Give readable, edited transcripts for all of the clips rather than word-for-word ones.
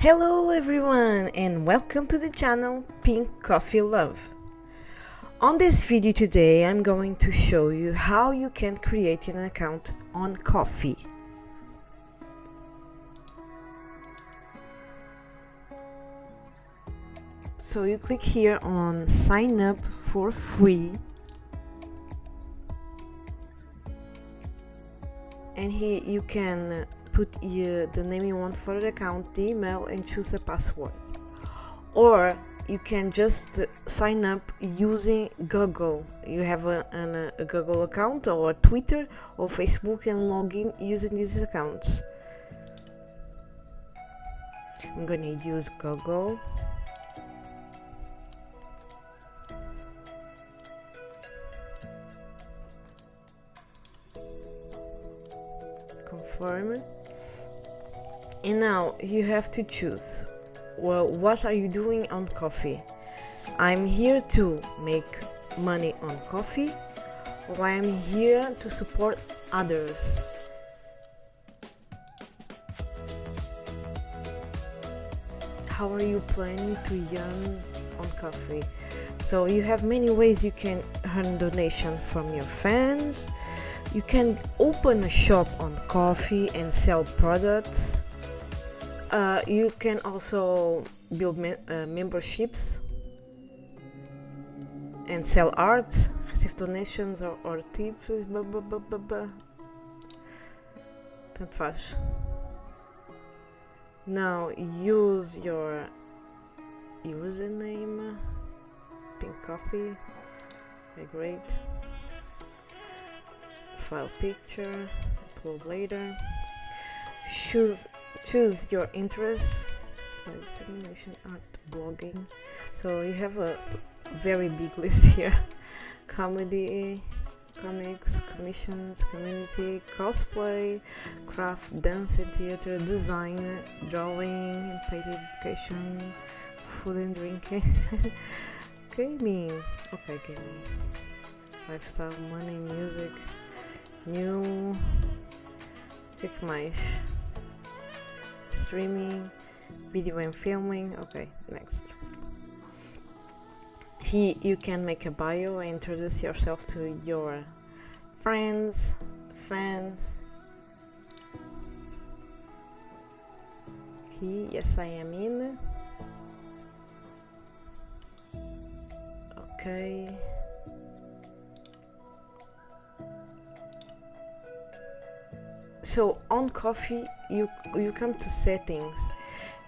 Hello everyone and welcome to the channel PinkCoffeelove. On this video today I'm going to show you how you can create an account on Ko-fi. So you click here on sign up for free and here you can put the name you want for the account, the email, and choose a password. Or you can just sign up using Google. You have a Google account or Twitter or Facebook and log in using these accounts. I'm gonna use Google. Confirm. And now you have to choose, well, what are you doing on Ko-fi? I'm here to make money on Ko-fi, or I'm here to support others. How are you planning to earn on Ko-fi? So you have many ways you can earn donation from your fans. You can open a shop on Ko-fi and sell products. You can also build memberships and sell art, receive donations or tips. Tanto faz. Now use your username, PinkCoffee. Okay, great. File picture, upload later. Choose your interests, animation, art, blogging. So you have a very big list here: comedy, comics, commissions, community, cosplay, craft, dance and theater, design, drawing, and paid education, food and drinking, gaming. Okay, gaming, lifestyle, money, music, new. O que mais? Streaming, video and filming. Okay, next. Here you can make a bio and introduce yourself to your friends, fans. Here, yes, I am in. Okay. So on Ko-fi you come to settings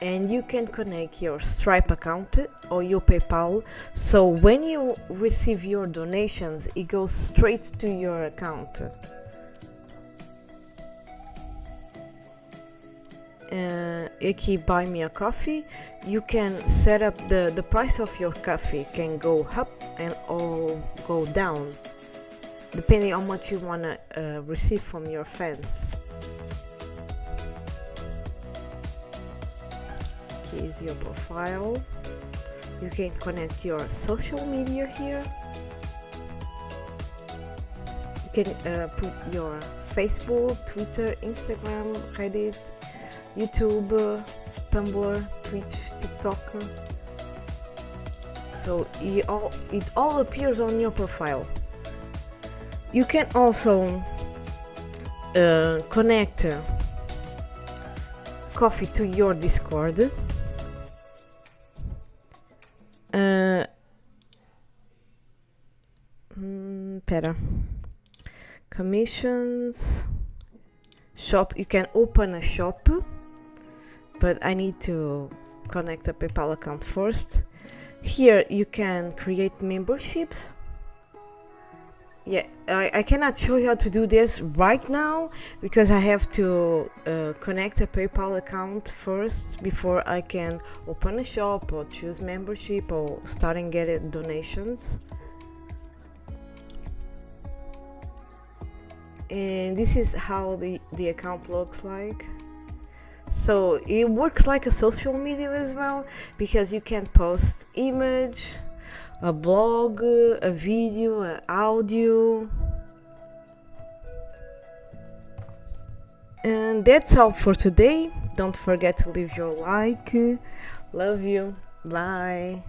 and you can connect your Stripe account or your PayPal, so when you receive your donations it goes straight to your account. Aqui buy me a coffee, you can set up the price of your coffee, can go up and or go down depending on what you want to receive from your fans. Is your profile. You can connect your social media here. You can put your Facebook, Twitter, Instagram, Reddit, YouTube, Tumblr, Twitch, TikTok. So it all appears on your profile. You can also connect Ko-fi to your Discord. Commissions, shop. You can open a shop, but I need to connect a PayPal account first. Here you can create memberships. Yeah, I cannot show you how to do this right now because I have to connect a PayPal account first before I can open a shop or choose membership or start and get donations. And this is how the account looks like. So it works like a social media as well because you can post image, a blog, a video, an audio. And that's all for today. Don't forget to leave your like. Love you. Bye.